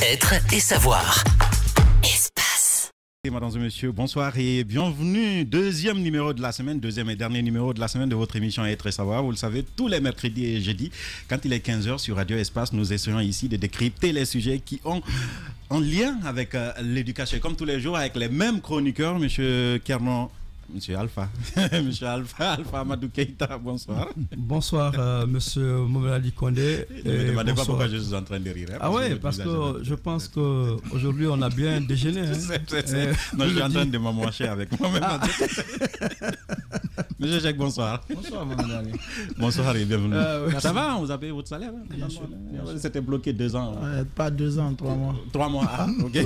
Être et savoir. Espace. Mesdames et messieurs, bonsoir et bienvenue. Deuxième numéro de la semaine, deuxième et dernier numéro de la semaine de votre émission Être et savoir. Vous le savez, tous les mercredis et jeudis, quand il est 15h sur Radio Espace, nous essayons ici de décrypter les sujets qui ont en lien avec l'éducation. Comme tous les jours, avec les mêmes chroniqueurs, M. Kernon. Monsieur Alpha, Monsieur Alpha Amadou Keïta, bonsoir. Bonsoir, Monsieur Mohamed Kondé. Ne me demandez pas pourquoi je suis en train de rire. Ah oui, parce que je pense qu'aujourd'hui on a bien déjeuné. Hein. Non, je suis en train de m'amocher avec moi-même. Monsieur Cheikh, bonsoir. Bonsoir, Mohamed Ali. Bonsoir et bienvenue. Ça va, vous avez votre salaire? Hein? Bien sûr. C'était bloqué 2 ans. Pas 2 ans, 3 mois. 3 mois, ah, ok.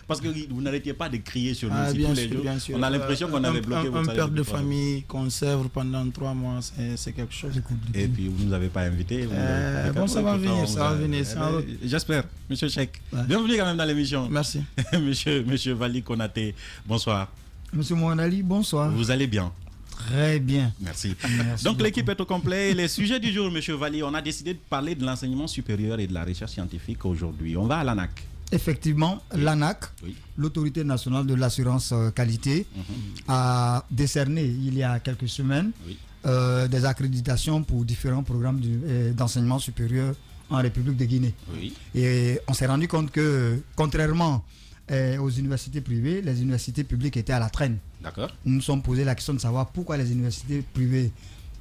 Parce que vous n'arrêtiez pas de crier sur nous tous les jours. Bien sûr. On a l'impression qu'on avait bloqué votre salaire. Un père de famille qu'on sèvre pendant 3 mois, c'est quelque chose. Et puis vous ne nous avez pas invité. Bon, ça va venir, ça va venir. J'espère, Monsieur Cheikh. Bienvenue quand même dans l'émission. Merci. Monsieur Vali Konaté, bonsoir. Monsieur Mohamed Ali, bonsoir. Vous allez bien? Très bien. Merci. Merci Donc beaucoup. l'équipe est au complet. Les sujets du jour, Monsieur Vali, on a décidé de parler de l'enseignement supérieur et de la recherche scientifique aujourd'hui. On va à l'ANAC. Effectivement, Oui. l'ANAC, Oui. l'autorité nationale de l'assurance qualité, a décerné il y a quelques semaines Oui. des accréditations pour différents programmes d'enseignement supérieur en République de Guinée. Oui. Et on s'est rendu compte que, contrairement aux universités privées, les universités publiques étaient à la traîne. D'accord. Nous nous sommes posé la question de savoir pourquoi les universités privées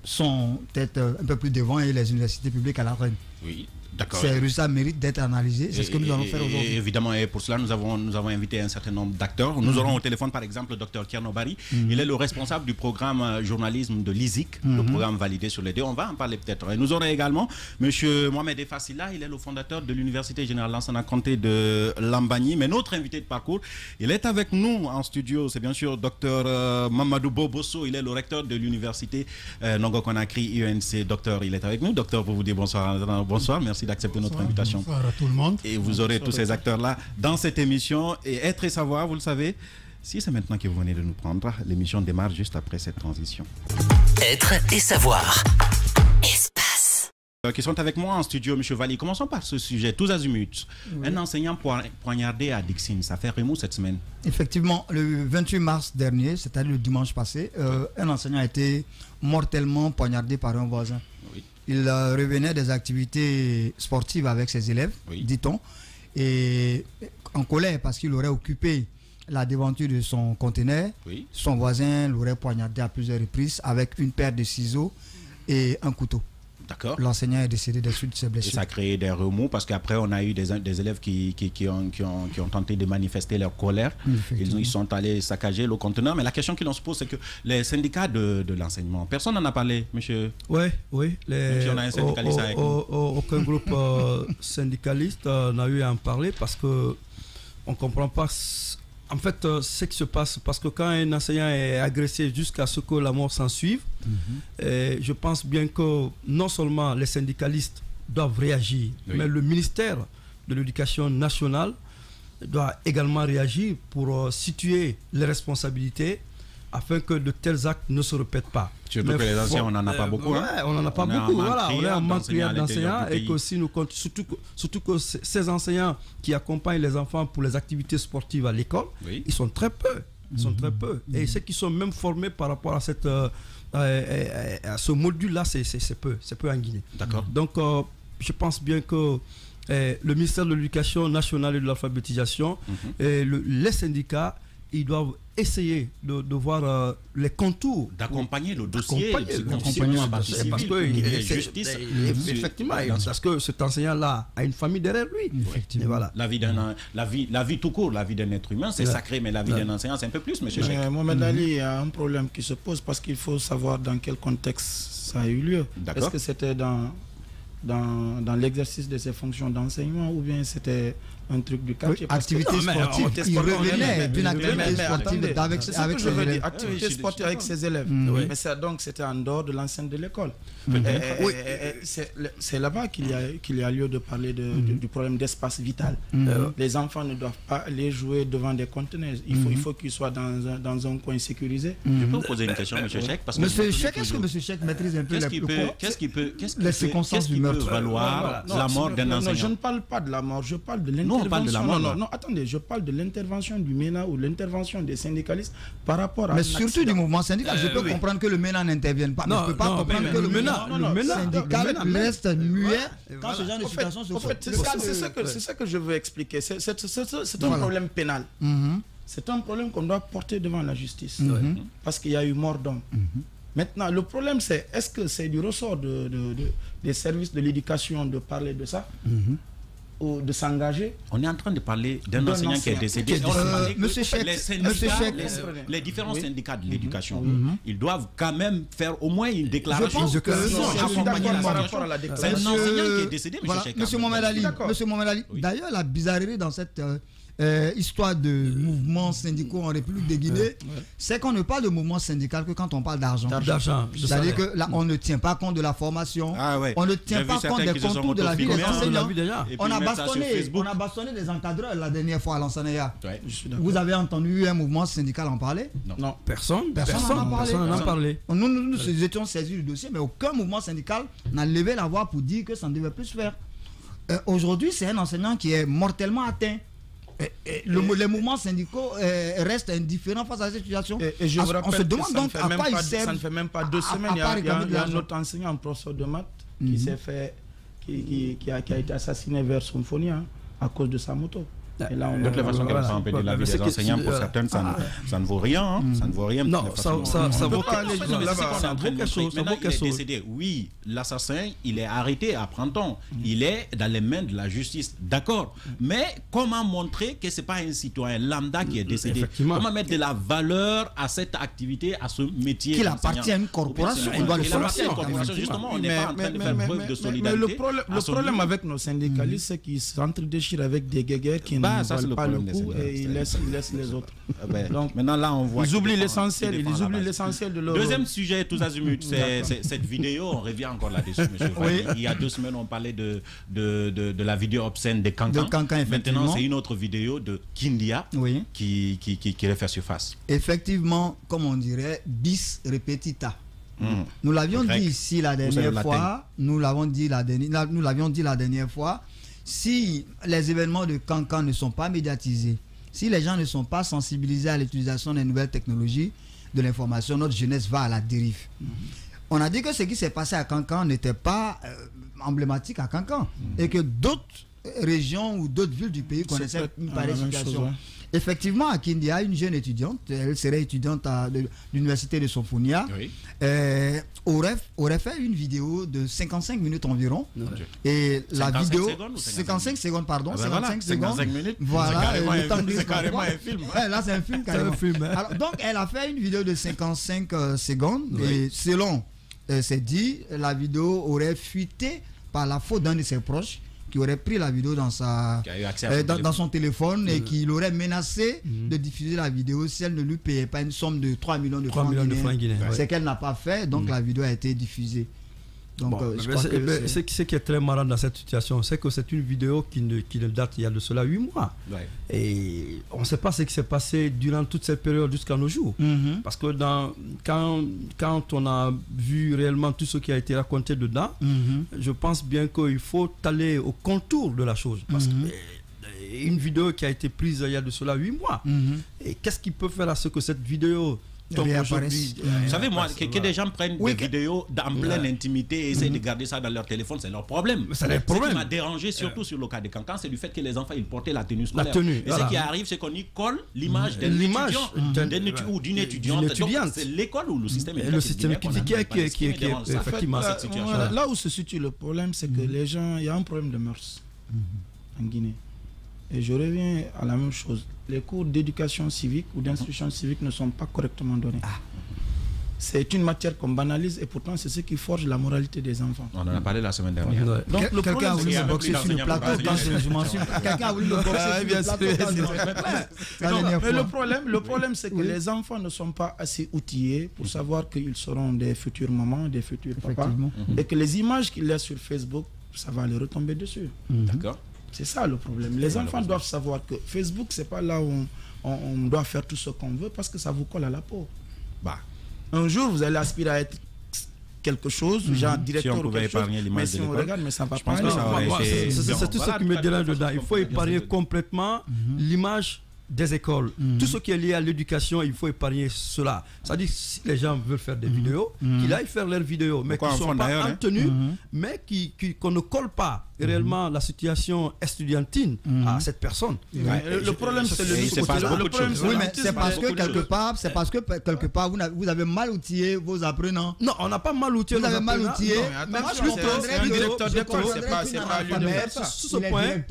sont peut-être un peu plus devant et les universités publiques à la traîne. Oui. D'accord. Ces résultats méritent d'être analysés. C'est ce que nous allons faire aujourd'hui. Évidemment, et pour cela, nous avons invité un certain nombre d'acteurs. Nous aurons au téléphone, par exemple, le docteur Kernon Bari. Il est le responsable du programme journalisme de l'ISIC, le programme validé sur les deux. On va en parler peut-être. Et nous aurons également M. Mohamed Efassila. Il est le fondateur de l'Université Générale Lansana Conté de Lambagny. Mais notre invité de parcours, il est avec nous en studio. C'est bien sûr docteur Mamadou Bobosso. Il est le recteur de l'Université Nongo Conakry UNC. Docteur, il est avec nous. Docteur, pour vous dire bonsoir. Bonsoir, merci d'accepter notre invitation. Bonsoir à tout le monde. Et vous aurez tous ces acteurs-là dans cette émission. Et Être et savoir, vous le savez, si c'est maintenant que vous venez de nous prendre, l'émission démarre juste après cette transition. Être et savoir. Espace. Qui sont avec moi en studio, M. Vali. Commençons par ce sujet, tous azimuts. Oui. Un enseignant poignardé à Dixine, ça fait remous cette semaine. Effectivement, le 28 mars dernier, c'est-à-dire le dimanche passé, un enseignant a été mortellement poignardé par un voisin. Oui. Il revenait des activités sportives avec ses élèves, dit-on, et en colère parce qu'il aurait occupé la devanture de son conteneur. Oui. Son voisin l'aurait poignardé à plusieurs reprises avec une paire de ciseaux et un couteau. D'accord. L'enseignant est décédé des suites de ses blessures. Et ça a créé des remous parce qu'après on a eu des élèves qui ont tenté de manifester leur colère. Ils sont allés saccager le conteneur. Mais la question que l'on se pose, c'est que les syndicats de l'enseignement, personne n'en a parlé, monsieur. Oui. Même si on a un syndicaliste avec nous. Aucun groupe syndicaliste n'a eu à en parler parce que on ne comprend pas. En fait, ce qui se passe, parce que quand un enseignant est agressé jusqu'à ce que la mort s'en suive, je pense bien que non seulement les syndicalistes doivent réagir, mais le ministère de l'Éducation nationale doit également réagir pour situer les responsabilités afin que de tels actes ne se répètent pas. Surtout que les enseignants, on n'en a pas beaucoup. On n'en a pas beaucoup. Voilà, on est en manque d'enseignants et que si nous surtout que ces enseignants qui accompagnent les enfants pour les activités sportives à l'école, ils sont très peu. Ils sont très peu. Et ceux qui sont même formés par rapport à cette à ce module-là, c'est peu en Guinée. D'accord. Donc, je pense bien que le ministère de l'Éducation nationale et de l'alphabétisation et les syndicats, ils doivent essayer de voir les contours. D'accompagner le dossier. Parce que, effectivement, parce que cet enseignant-là a une famille derrière lui. Et voilà. La vie tout court, la vie d'un être humain, c'est sacré, mais la vie d'un enseignant, c'est un peu plus, monsieur Cheikh. Mohamed Ali, il y a un problème qui se pose parce qu'il faut savoir dans quel contexte ça a eu lieu. Est-ce que c'était dans l'exercice de ses fonctions d'enseignement ou bien c'était un truc du quartier? Activité sportive. Il revenait d'une activité sportive avec ses élèves. Activité sportive avec ses élèves. Mais donc c'était en dehors de l'enceinte de l'école. C'est là-bas qu'il y a lieu de parler du problème d'espace vital. Les enfants ne doivent pas aller jouer devant des conteneurs. Il faut qu'ils soient dans un coin sécurisé. Je peux vous poser une question, monsieur Cheikh? Monsieur Cheikh, est-ce que monsieur Cheikh maîtrise un peu les circonstances humaines? peut valoir la mort d'un enseignant? Non, je ne parle pas de la mort, je parle de l'intervention. Non, on parle de la mort. Non, attendez, je parle de l'intervention du MENA ou l'intervention des syndicalistes par rapport à... Mais surtout du mouvement syndical. Je peux comprendre que le MENA n'intervienne pas. Mais je ne peux pas comprendre que le MENA syndical reste muet quand ce genre de situation se fait. C'est ça que je veux expliquer. C'est un problème pénal. C'est un problème qu'on doit porter devant la justice. Parce qu'il y a eu mort d'homme. Maintenant, le problème, c'est est-ce que c'est du ressort des services de l'éducation de parler de ça ou de s'engager? On est en train de parler d'un enseignant qui est décédé. Monsieur Cheikh, les différents syndicats de l'éducation, ils doivent quand même faire au moins une déclaration. Je pense que je suis d'accord par rapport à la déclaration. C'est un enseignant qui est décédé, voilà, Monsieur Mohamed Ali. D'ailleurs, la bizarrerie dans cette histoire de mouvements syndicaux en République de Guinée, c'est qu'on ne parle de mouvement syndical que quand on parle d'argent. C'est-à-dire que là, on ne tient pas compte de la formation, on ne tient pas compte des contours de la vie des enseignants. On a bastonné des encadreurs la dernière fois à l'Ansanaya. Vous avez entendu un mouvement syndical en parler? Non. Personne n'en a parlé. Nous étions saisis du dossier, mais aucun mouvement syndical n'a levé la voix pour dire que ça ne devait plus se faire. Aujourd'hui, c'est un enseignant qui est mortellement atteint. Les mouvements syndicaux restent indifférents face à cette situation. Et je vous rappelle, on se demande donc à quoi ils servent. Ça ne fait même pas 2 semaines. Il y a un autre enseignant, un professeur de maths, qui s'est fait, qui a été assassiné vers Symphonia à cause de sa moto. Et là, de toute façon, quelle soit de la vie des enseignants, pour certains, ça ne vaut rien. Ça ne vaut rien. Non, ça vaut quelque chose. Maintenant, il est décédé. Oui, l'assassin, il est arrêté à Printemps. Il est dans les mains de la justice. D'accord. Mais comment montrer que ce n'est pas un citoyen lambda qui est décédé? Comment mettre de la valeur à cette activité, à ce métier? Qu'il appartient à une corporation. Il appartient à une corporation. Justement, on n'est pas en train de faire preuve de solidarité. Le problème avec nos syndicalistes, c'est qu'ils s'entredéchirent avec des guéguerres qui ça c'est le pas le problème coup et ils laissent les autres. Donc maintenant là on voit ils oublient l'essentiel de leur... Deuxième sujet tous azimuts, c'est cette vidéo. On revient encore là-dessus, monsieur Fadi. Il y a 2 semaines on parlait de la vidéo obscène de Cancan. Maintenant c'est une autre vidéo de Kindia qui refait surface. Effectivement, comme on dirait, bis repetita. Nous l'avions dit ici la dernière fois. Nous l'avions dit la dernière fois. Si les événements de Cancan ne sont pas médiatisés, si les gens ne sont pas sensibilisés à l'utilisation des nouvelles technologies de l'information, notre jeunesse va à la dérive. On a dit que ce qui s'est passé à Cancan n'était pas emblématique à Cancan et que d'autres régions ou d'autres villes du pays connaissaient une pareille situation. Effectivement, à Kindia, une jeune étudiante, elle serait étudiante à l'université de Sofonia, aurait fait une vidéo de 55 minutes environ. Et la vidéo, 55 secondes, pardon, 55 secondes. Minutes. Voilà, c'est carrément un film. Là, c'est un film carrément. Alors, donc, elle a fait une vidéo de 55 secondes. Et selon c'est dit, la vidéo aurait fuité par la faute d'un de ses proches, qui aurait pris la vidéo dans son téléphone et qui l'aurait menacé de diffuser la vidéo si elle ne lui payait pas une somme de 3 millions de francs guinéens. C'est qu'elle n'a pas fait, donc la vidéo a été diffusée. Donc, ce qui est très marrant dans cette situation, c'est que c'est une vidéo qui date il y a de cela 8 mois. Et on ne sait pas ce qui s'est passé durant toute cette période jusqu'à nos jours. Parce que quand on a vu réellement tout ce qui a été raconté dedans, je pense bien qu'il faut aller au contour de la chose. Parce que une vidéo qui a été prise il y a de cela 8 mois. Et qu'est-ce qui peut faire à ce que cette vidéo... Vous savez, moi, que des gens prennent des vidéos en pleine intimité et essayent de garder ça dans leur téléphone, c'est leur problème. Ce qui m'a dérangé, surtout sur le cas de Cancan, c'est du fait que les enfants, ils portaient la tenue scolaire. Et ce qui arrive, c'est qu'on y colle l'image d'un étudiant ou d'une étudiante. C'est l'école ou le système éducatif qui est effectivement cette situation. Là où se situe le problème, c'est que les gens, il y a un problème de mœurs en Guinée. Et je reviens à la même chose. Les cours d'éducation civique ou d'instruction civique ne sont pas correctement donnés. C'est une matière qu'on banalise et pourtant c'est ce qui forge la moralité des enfants. On en a parlé la semaine dernière. Donc quelqu'un a voulu me boxer sur le plateau quand je m'en suis... Quelqu'un a voulu me boxer sur le plateau. Le problème c'est que les enfants ne sont pas assez outillés pour savoir qu'ils seront des futures mamans, des futurs papas. Et que les images qu'ils laissent sur Facebook, ça va les retomber dessus. D'accord. C'est ça le problème. Les enfants doivent savoir que Facebook, c'est pas là où on doit faire tout ce qu'on veut parce que ça vous colle à la peau. Un jour, vous allez aspirer à être quelque chose, genre directeur ou quelque chose. Mais si on regarde, mais ça va pas aller. C'est tout ce qui me dérange dedans. Il faut épargner complètement l'image des écoles. Tout ce qui est lié à l'éducation, il faut épargner cela. C'est-à-dire si les gens veulent faire des vidéos, qu'ils aillent faire leurs vidéos, mais qui ne sont pas en tenue, mais qu'on ne colle pas réellement la situation estudiantine à cette personne. Le problème, c'est le problème. Oui, mais c'est parce que quelque part, vous avez mal outillé vos apprenants. Non, on n'a pas mal outillé. Vous avez mal outillé. Mais moi, je comprendrais que directeur d'école, c'est pas lui de faire ça. Sur ce point,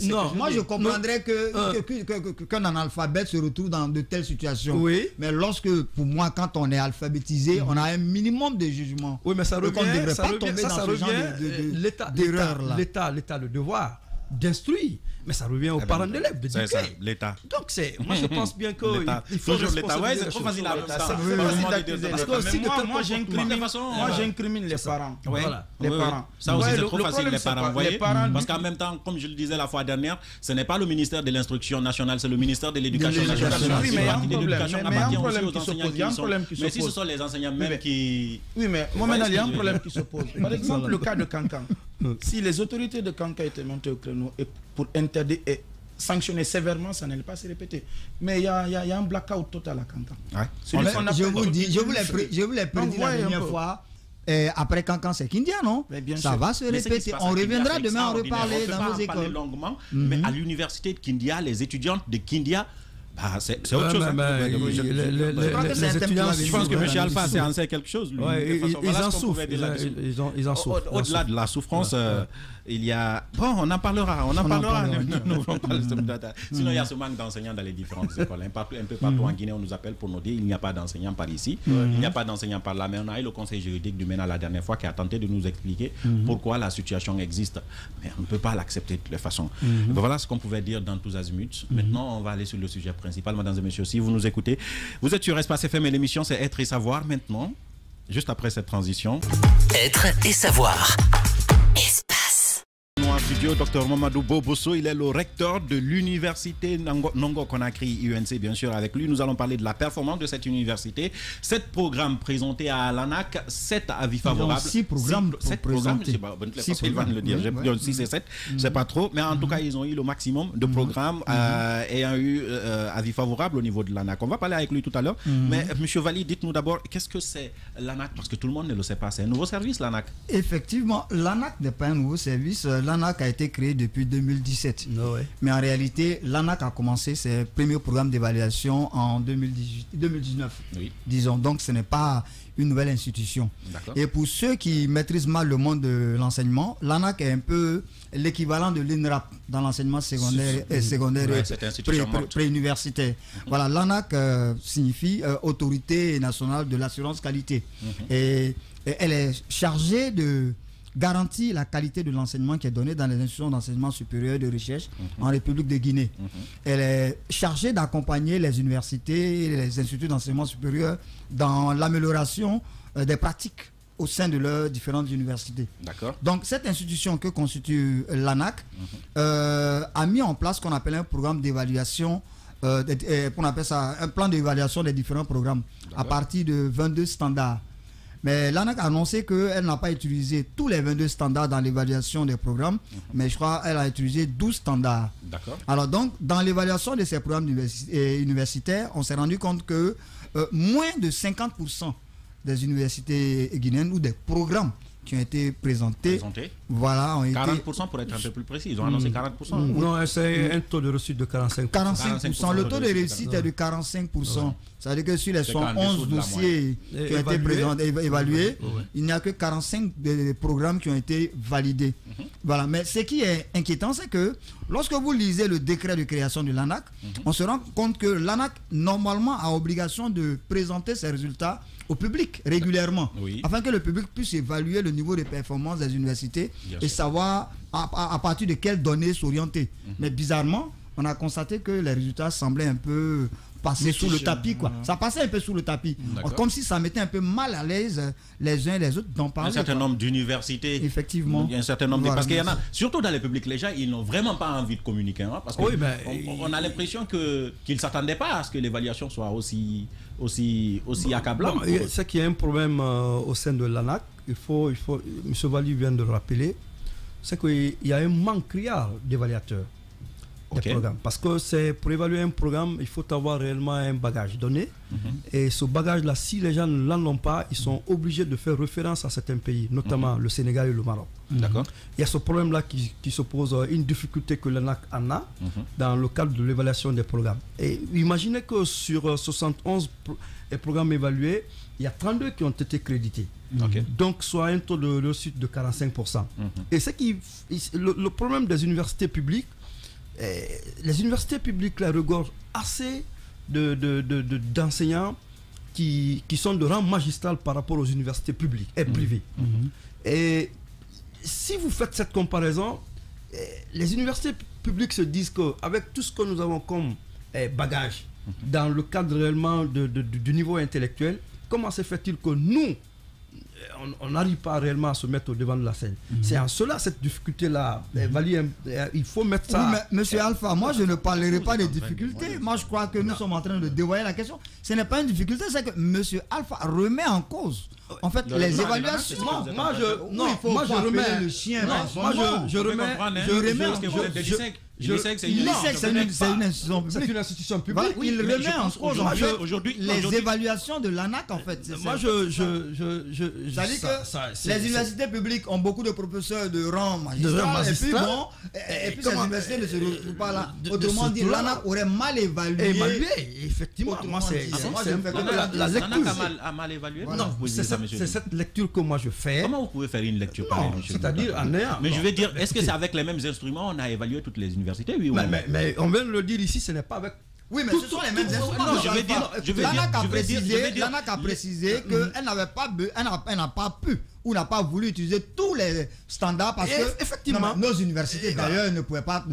non, moi je comprendrais qu'un analphabète se retrouve dans de telles situations. Oui. Mais lorsque, pour moi, quand on est alphabétisé, on a un minimum de jugement. Oui, mais ça revient. On ne devrait pas tomber dans ce genre d'erreur. L'État a le devoir d'instruire, mais ça revient aux parents d'élèves de dire l'État. Donc moi je pense bien que il faut toujours l'État. Ouais, c'est trop facile à moi j'incrimine les parents. Les parents. Ça aussi c'est trop facile les parents. Voyez, parce qu'en même temps, comme je le disais la fois dernière, ce n'est pas le ministère de l'Instruction nationale, c'est le ministère de l'Éducation nationale. Oui, mais il y a un problème qui se pose. Il y a un problème qui se pose. Mais si ce sont les enseignants même qui. Oui, mais il y a un problème qui se pose. Par exemple, le cas de Cancan. Si les autorités de Cancan étaient montées au créneau pour interdire et sanctionner sévèrement, ça n'allait pas se répéter. Mais il y a un blackout total à Cancan. Je vous l'ai prédit la dernière fois. Après Cancan, c'est Kindia, non? Ça va se répéter. On reviendra demain en reparler dans nos écoles. Longuement, mais à l'université de Kindia, les étudiants de Kindia, c'est autre chose. Je pense que M. Alpha en sait quelque chose. Ils en souffrent. Ils en souffrent. Au-delà de la souffrance, il y a. Bon, on en parlera. Sinon, il y a ce manque d'enseignants dans les différentes écoles. Un peu partout en Guinée, on nous appelle pour nous dire qu'il n'y a pas d'enseignants par ici, il n'y a pas d'enseignants par là. Mais on a eu le conseil juridique du MENA la dernière fois qui a tenté de nous expliquer pourquoi la situation existe. Mais on ne peut pas l'accepter de toutes les façons. Voilà ce qu'on pouvait dire dans tous azimuts. Maintenant, on va aller sur le sujet principal, mesdames et messieurs. Si vous nous écoutez, vous êtes sur Espace FM et l'émission c'est Être et Savoir. Maintenant, juste après cette transition. Être et Savoir. En studio, Dr Mamadou Bobosso, il est le recteur de l'université Nongo Conakry, UNC, bien sûr. Avec lui, nous allons parler de la performance de cette université. 7 programmes présentés à l'ANAC, 7 avis favorables. 6 programmes présentés. Il va le dire. 6 et 7, c'est pas trop. Mais en tout cas, ils ont eu le maximum de programmes ayant eu avis favorables au niveau de l'ANAC. On va parler avec lui tout à l'heure. Mais M. Valli, dites-nous d'abord, qu'est-ce que c'est l'ANAC? Parce que tout le monde ne le sait pas. C'est un nouveau service, l'ANAC. Effectivement, l'ANAC n'est pas un nouveau service. L'ANAC a été créé depuis 2017. Mais en réalité, l'ANAC a commencé ses premiers programmes d'évaluation en 2019. Disons, donc ce n'est pas une nouvelle institution. Et pour ceux qui maîtrisent mal le monde de l'enseignement, l'ANAC est un peu l'équivalent de l'INRAP dans l'enseignement secondaire et préuniversitaire. Voilà, l'ANAC signifie Autorité nationale de l'assurance qualité. Et elle est chargée de garantit la qualité de l'enseignement qui est donné dans les institutions d'enseignement supérieur et de recherche en République de Guinée. Elle est chargée d'accompagner les universités et les instituts d'enseignement supérieur dans l'amélioration des pratiques au sein de leurs différentes universités. Donc cette institution que constitue l'ANAC a mis en place ce qu'on appelle un programme d'évaluation, on appelle ça un plan d'évaluation des différents programmes à partir de 22 standards. Mais l'ANAC a annoncé qu'elle n'a pas utilisé tous les 22 standards dans l'évaluation des programmes, mais je crois qu'elle a utilisé 12 standards. Alors donc, dans l'évaluation de ces programmes universitaires, on s'est rendu compte que moins de 50% des universités guinéennes ou des programmes qui ont été présentés. Voilà, ont 40% pour être un peu plus précis. Ils ont annoncé 40%. Non, c'est un taux de réussite de 45%. 45%. Le taux de réussite est de 45%. C'est-à-dire que sur les 111 dossiers qui ont été présentés, évalués, il n'y a que 45 programmes qui ont été validés. Voilà. Mais ce qui est inquiétant, c'est que lorsque vous lisez le décret de création de l'ANAC, on se rend compte que l'ANAC, normalement, a obligation de présenter ses résultats au public régulièrement, afin que le public puisse évaluer le niveau de performance des universités et savoir à partir de quelles données s'orienter. Mais bizarrement, on a constaté que les résultats semblaient un peu passer sous le tapis, quoi. Ça passait un peu sous le tapis. Comme si ça mettait un peu mal à l'aise les uns les autres d'en parler. Un certain nombre d'universités. Effectivement. Il y a un certain nombre parce qu'il y en a, surtout dans les publics, les gens, ils n'ont vraiment pas envie de communiquer. Hein, parce qu'on on a l'impression qu'ils ne s'attendaient pas à ce que l'évaluation soit aussi accablante. C'est qu'il y a un problème au sein de l'ANAQ. M. Valli vient de le rappeler. C'est qu'il y a un manque criard d'évaluateurs. Parce que pour évaluer un programme, il faut avoir réellement un bagage donné. Et ce bagage-là, si les gens ne l'en ont pas, ils sont obligés de faire référence à certains pays, notamment le Sénégal et le Maroc. D'accord. Il y a ce problème-là qui se pose, une difficulté que l'ANAQ en a dans le cadre de l'évaluation des programmes. Et imaginez que sur 71 programmes évalués, il y a 32 qui ont été crédités. Donc, soit un taux de réussite de 45%. Et le problème des universités publiques, les universités publiques là, regorgent assez d'enseignants qui sont de rang magistral par rapport aux universités publiques et privées. Et si vous faites cette comparaison, les universités publiques se disent qu'avec tout ce que nous avons comme bagage dans le cadre réellement du niveau intellectuel, comment se fait-il que nous, on n'arrive pas réellement à se mettre au devant de la scène? C'est en cela, cette difficulté-là, il faut mettre ça... Oui, mais monsieur Alpha, moi je ne parlerai pas des difficultés. Moi je crois que nous sommes en train de dévoyer la question. Ce n'est pas une difficulté, c'est que monsieur Alpha remet en cause en fait les évaluations. Moi je remets le chien. Je remets... L'ISEC, c'est une institution publique. Il remet en cause les évaluations de l'ANAQ, en fait. Moi, c'est-à-dire que les universités publiques ont beaucoup de professeurs de rang magistral. Et puis ces universités ne se retrouvent pas là. Autrement dit, l'ANAQ aurait mal évalué. Effectivement. Moi, c'est la lecture. l'ANAQ a mal évalué? Non, c'est cette lecture que moi je fais. Comment vous pouvez faire une lecture pareille? C'est-à-dire en ayant... Mais je veux dire, est-ce que c'est avec les mêmes instruments on a évalué toutes les universités? Oui, mais on vient de le dire ici, ce n'est pas avec... Oui, mais ce sont les mêmes instruments. L'ANAQ a précisé qu'elle n'a pas pu ou n'a pas voulu utiliser tous les standards parce que effectivement nos universités d'ailleurs ne pouvaient pas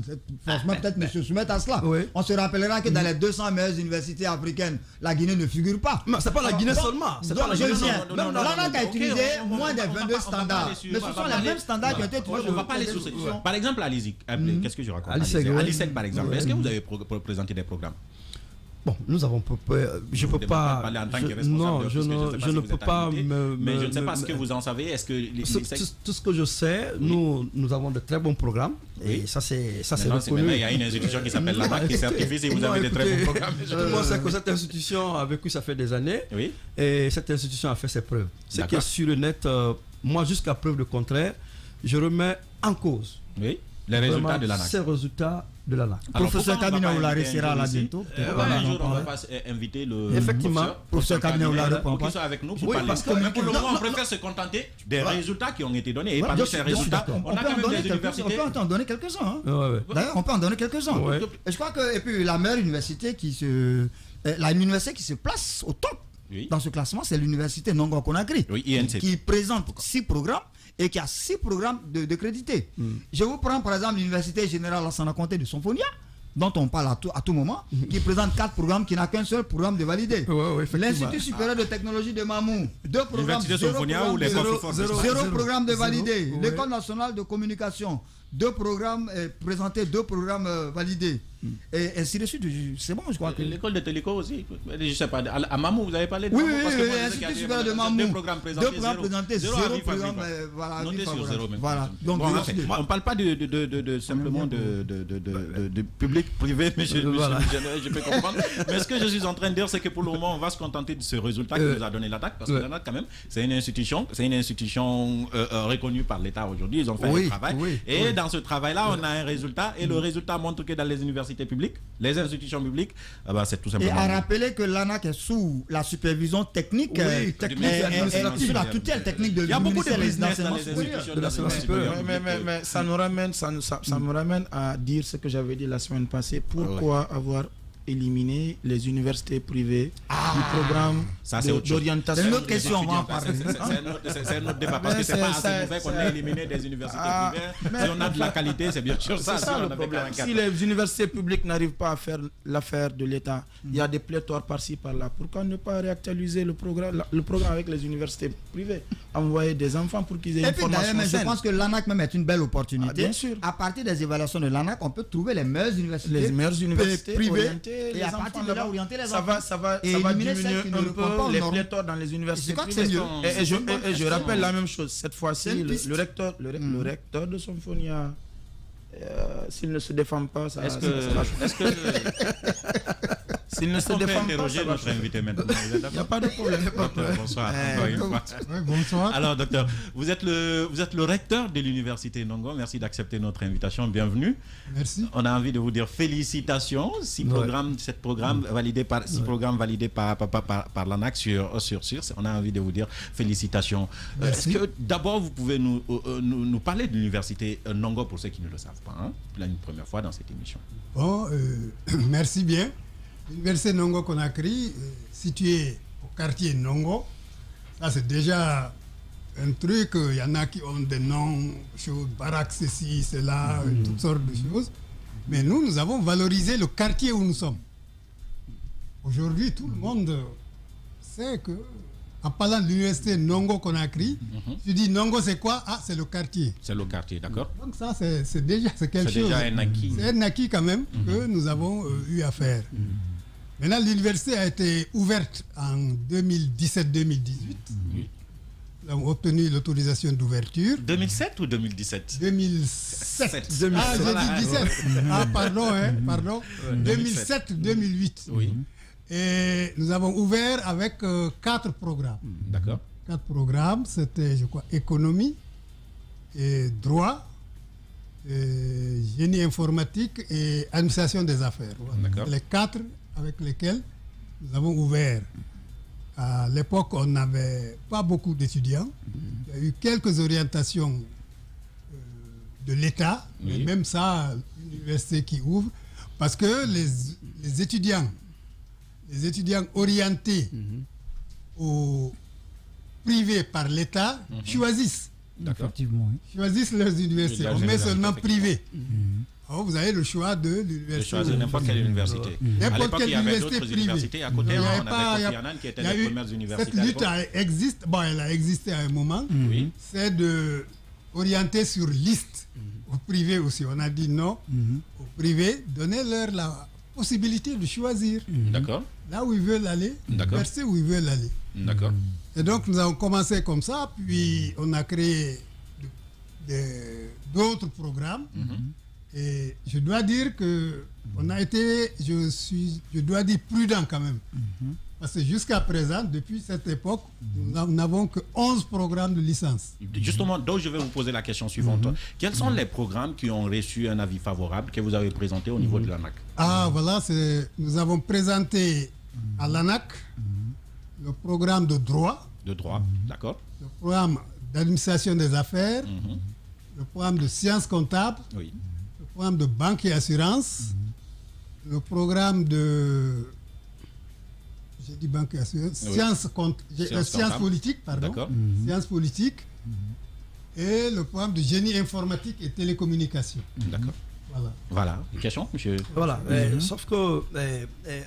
forcément peut-être se soumettre à cela. On se rappellera que dans les 200 meilleures universités africaines, la Guinée ne figure pas. Mais c'est pas la Guinée seulement. L'ANAQ a utilisé moins de 22 standards. Mais ce sont les mêmes standards qui ont été utilisés. On va pas aller sur ça. Par exemple, à l'ISIC, qu'est-ce que je raconte? À l'ISEC, par exemple, est-ce que vous avez présenté des programmes? Bon, nous avons... Je ne peux pas... Non, je ne peux pas... Mais je ne sais pas ce que vous en savez. Est-ce que tout ce que je sais, nous avons de très bons programmes. Et ça, c'est reconnu. Il y a une institution qui s'appelle l'ANAQ qui certifie si vous avez de très bons programmes. Moi, c'est que cette institution a vécu, ça fait des années. Et cette institution a fait ses preuves. Ce qui est sur le net, moi, jusqu'à preuve de contraire, je remets en cause. Oui. Les résultats de l'ANAQ. Ces résultats de l'ANAQ. Professeur Kabine Oulare sera là bientôt. Un jour, on va pas inviter le professeur Kabine Oulare pour qu'il soit avec nous pour parler. Parce que pour le moment, on préfère se contenter des résultats qui ont été donnés. Et parmi ces résultats, on a quand même des universités. On peut en donner quelques-uns. D'ailleurs, on peut en donner quelques-uns. Je crois que, et puis la meilleure université qui se place au top dans ce classement, c'est l'université Nongo Conakry, qui présente 6 programmes et qui a 6 programmes de crédité. Je vous prends par exemple l'université générale Lassana Conté de Sonfonia, dont on parle à tout moment, qui présente 4 programmes, qui n'a qu'un seul programme de validé. L'Institut supérieur de technologie de Mamou, 2 programmes, 0 programme de validé. L'École nationale de communication, 2 programmes présentés, 2 programmes validés. Et ainsi de suite. C'est bon, je crois que... L'école de Téléco aussi. Je ne sais pas. À Mamou, vous avez parlé de Mamou? Oui, l'Institut supérieur de Mamou. 2 programmes présentés, 0 programme noté sur 0 même. Voilà. Donc, on ne parle pas simplement de public, privé, mais je peux comprendre. Mais ce que je suis en train de dire, c'est que pour le moment, on va se contenter de ce résultat que nous a donné l'ANAQ, parce que l'ANAQ, quand même, c'est une institution reconnue par l'État aujourd'hui. Ils ont fait un travail. Et dans ce travail-là, on a un résultat. Et le résultat montre que dans les universités publiques, les institutions publiques, c'est tout simplement... Et à rappeler que l'ANAQ est sous la supervision technique, sous la tutelle technique de l'université. Il y a beaucoup de business dans les institutions de l'enseignement supérieur. Mais ça me ramène à dire ce que j'avais dit la semaine passée. Pourquoi avoir éliminer les universités privées du programme d'orientation. C'est une autre question, on va en parler. C'est un autre débat, parce que c'est pas assez mauvais qu'on ait éliminé des universités privées. Si on a de la qualité, c'est bien sûr ça. C'est ça le problème. Si les universités publiques n'arrivent pas à faire l'affaire de l'État, il y a des pléthores par-ci, par-là. Pourquoi ne pas réactualiser le programme avec les universités privées? Envoyer des enfants pour qu'ils aient une formation saine. Je pense que l'ANAC même est une belle opportunité. Bien sûr. À partir des évaluations de l'ANAC, on peut trouver les meilleures universités privées et à partir de là orienter les enfants. Ça va diminuer un peu les pléthores dans les universités privées. Et je rappelle la même chose. Cette fois-ci, le recteur de Symphonia, s'il ne se défend pas, ça... Est-ce que s'il ne se défend pas, ça va notre invité maintenant. Il n'y a pas de problème. Bonsoir. Bonsoir. Alors, docteur, vous êtes le recteur de l'université Ndongo. Merci d'accepter notre invitation. Bienvenue. Merci. On a envie de vous dire félicitations. 6 programmes validés par l'ANAC sur. On a envie de vous dire félicitations. Est-ce que d'abord vous pouvez nous parler de l'université Ndongo pour ceux qui ne le savent pas, une première fois dans cette émission. Bon, merci bien. L'université Ndongo Conakry, située au quartier Ndongo, ça c'est déjà un truc. Il y en a qui ont des noms, baraques, ceci, cela, toutes sortes de choses. Mais nous avons valorisé le quartier où nous sommes. Aujourd'hui, tout le monde sait que, en parlant de l'université Ndongo Conakry, tu dis Ndongo c'est quoi? Ah, c'est le quartier. C'est le quartier, d'accord. Donc ça, c'est déjà quelque chose. C'est déjà un acquis. C'est un acquis quand même que nous avons eu à faire. Maintenant, l'université a été ouverte en 2017-2018. Nous avons obtenu l'autorisation d'ouverture. 2007 ou 2017? 2007. Ah, j'ai dit 17. Ah, pardon. 2007-2008. Oui. Et nous avons ouvert avec 4 programmes. D'accord. 4 programmes, c'était, je crois, économie, et droit, et génie informatique et administration des affaires. Voilà. Les 4 avec lesquels nous avons ouvert. À l'époque, on n'avait pas beaucoup d'étudiants. Il y a eu quelques orientations de l'État, mais même ça, l'université qui ouvre, parce que les étudiants orientés au privé par l'État choisissent. Effectivement. Choisissent leurs universités. On met seulement privé. Alors vous avez le choix de l'université. Le choix de n'importe quelle université. N'importe quelle université privée. Universités à côté, on avait Kofi Annan qui était les premières universités. Cette lutte elle a existé à un moment. C'est de orienter sur liste au privé aussi. On a dit non au privé, donnez-leur la possibilité de choisir. D'accord. Là où ils veulent aller, l'université où ils veulent aller. D'accord. Et donc nous avons commencé comme ça, puis on a créé d'autres programmes. Et je dois dire que on a été, je dois dire, prudent quand même. Parce que jusqu'à présent, depuis cette époque, nous n'avons que 11 programmes de licence. Justement, donc je vais vous poser la question suivante. Quels sont les programmes qui ont reçu un avis favorable que vous avez présenté au niveau de l'ANAC? Ah, voilà, nous avons présenté à l'ANAC le programme de droit. De droit, d'accord. Le programme d'administration des affaires. Le programme de sciences comptables. Oui. Le programme de banque et assurance. Le programme de... J'ai dit banque et assurance. Sciences politiques, pardon. D'accord. Sciences politiques. Et le programme de génie informatique et télécommunications. D'accord. Voilà. Une question, monsieur? Voilà. Sauf que,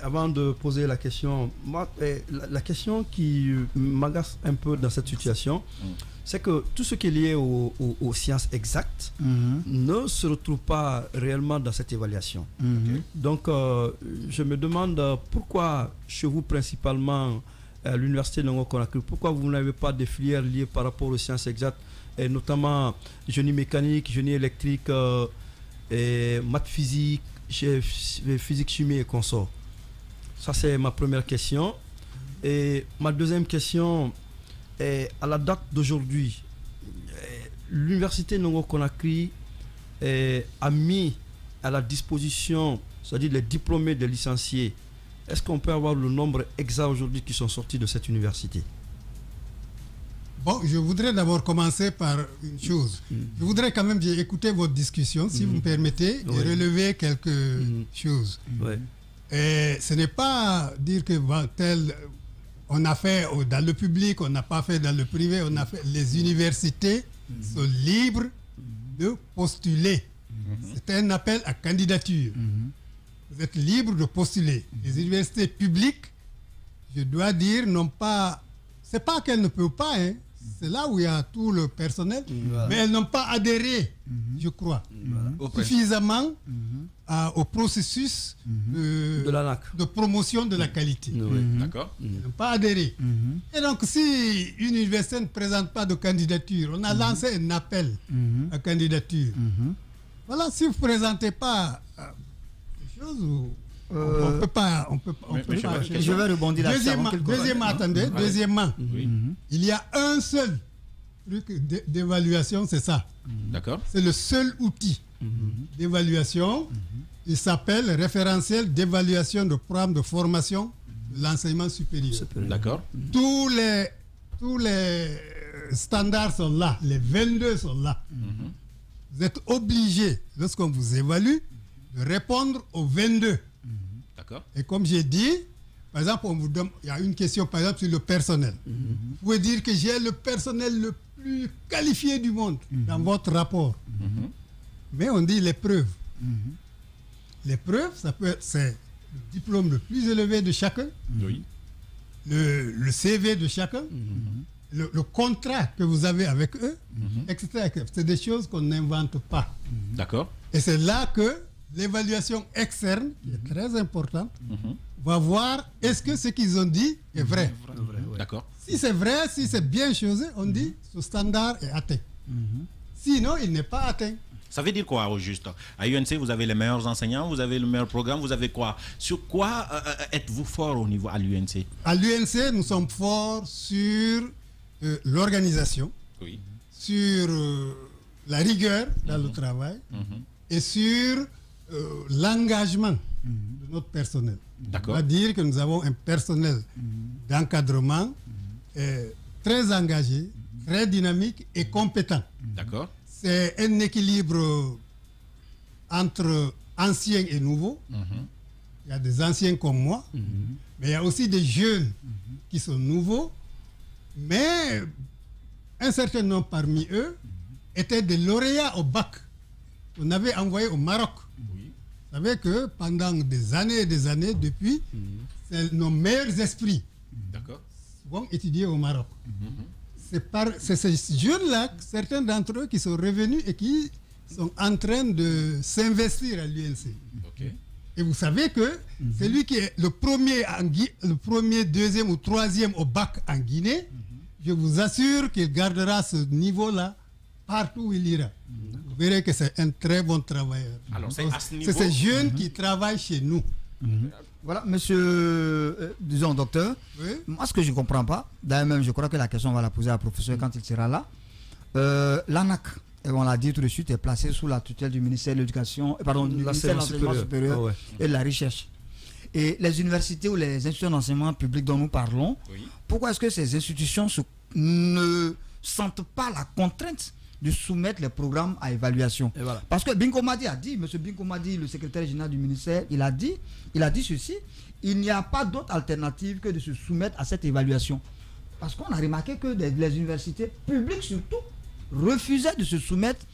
avant de poser la question, moi, la question qui m'agace un peu dans cette situation, c'est que tout ce qui est lié aux sciences exactes ne se retrouve pas réellement dans cette évaluation. Donc, je me demande pourquoi, chez vous principalement, à l'université de Ndongo Conakry, pourquoi vous n'avez pas des filières liées par rapport aux sciences exactes, et notamment génie mécanique, génie électrique, et maths physique, physique, chimie et consorts. Ça, c'est ma première question. Et ma deuxième question est, à la date d'aujourd'hui, l'université Ndongo Conakry a mis à la disposition, c'est-à-dire les diplômés, des licenciés. Est-ce qu'on peut avoir le nombre exact aujourd'hui qui sont sortis de cette université? Bon, je voudrais d'abord commencer par une chose. Je voudrais quand même écouter votre discussion, si vous me permettez, et relever quelques choses. Et ce n'est pas dire que on a fait dans le public, on n'a pas fait dans le privé, on a fait. Les universités sont libres de postuler. C'est un appel à candidature. Vous êtes libre de postuler. Les universités publiques, je dois dire, n'ont pas... C'est pas qu'elles ne peuvent pas, hein. C'est là où il y a tout le personnel, mais elles n'ont pas adhéré, je crois, suffisamment au processus de promotion de la qualité. D'accord. Elles n'ont pas adhéré. Et donc, si une université ne présente pas de candidature, on a lancé un appel à candidature. Voilà, si vous ne présentez pas des choses où on ne peut pas. Je vais rebondir là-dessus. Deuxièmement, il y a un seul truc d'évaluation, c'est ça. D'accord. C'est le seul outil d'évaluation. Il s'appelle référentiel d'évaluation de programme de formation de l'enseignement supérieur. D'accord. Tous les standards sont là, les 22 sont là. Vous êtes obligé, lorsqu'on vous évalue, de répondre aux 22. D'accord. Et comme j'ai dit, par exemple, on vous donne, il y a une question par exemple sur le personnel. Vous pouvez dire que j'ai le personnel le plus qualifié du monde dans votre rapport. Mais on dit les preuves. Les preuves, c'est le diplôme le plus élevé de chacun, le CV de chacun, le contrat que vous avez avec eux, etc. C'est des choses qu'on n'invente pas. D'accord. Et c'est là que l'évaluation externe, qui est très importante, va voir est-ce que ce qu'ils ont dit est vrai. D'accord. Si c'est vrai, si c'est bien chose, on dit ce standard est atteint. Sinon, il n'est pas atteint. Ça veut dire quoi au juste? À UNC, vous avez les meilleurs enseignants, vous avez le meilleur programme, vous avez quoi? Sur quoi êtes-vous fort au niveau à l'UNC? À l'UNC, nous sommes forts sur l'organisation, sur la rigueur dans le travail et sur l'engagement de notre personnel. D'accord. On va dire que nous avons un personnel d'encadrement très engagé, très dynamique et compétent. D'accord. C'est un équilibre entre anciens et nouveaux. Il y a des anciens comme moi, mais il y a aussi des jeunes qui sont nouveaux. Mais un certain nombre parmi eux étaient des lauréats au bac. On avait envoyé au Maroc. Vous savez que pendant des années et des années, depuis, c'est nos meilleurs esprits vont étudier au Maroc. C'est ces jeunes-là, certains d'entre eux, qui sont revenus et qui sont en train de s'investir à l'UNC. Et vous savez que celui qui est le premier, deuxième ou troisième au bac en Guinée, je vous assure qu'il gardera ce niveau-là partout où il ira. Vous verrez que c'est un très bon travailleur. Alors, c'est ces jeunes qui travaillent chez nous. Voilà, monsieur, disons, docteur, moi ce que je ne comprends pas, d'ailleurs même je crois que la question on va la poser à professeur quand il sera là, l'ANAC, on l'a dit tout de suite, est placée sous la tutelle du ministère de l'Éducation, pardon, du ministère de l'Enseignement supérieur et de la Recherche. Et les universités ou les institutions d'enseignement public dont nous parlons, pourquoi est-ce que ces institutions ne sentent pas la contrainte de soumettre les programmes à évaluation? Parce que Binko Madi a dit, M. Binko Madi, le secrétaire général du ministère, il a dit ceci, il n'y a pas d'autre alternative que de se soumettre à cette évaluation. Parce qu'on a remarqué que les universités publiques surtout refusaient de se soumettre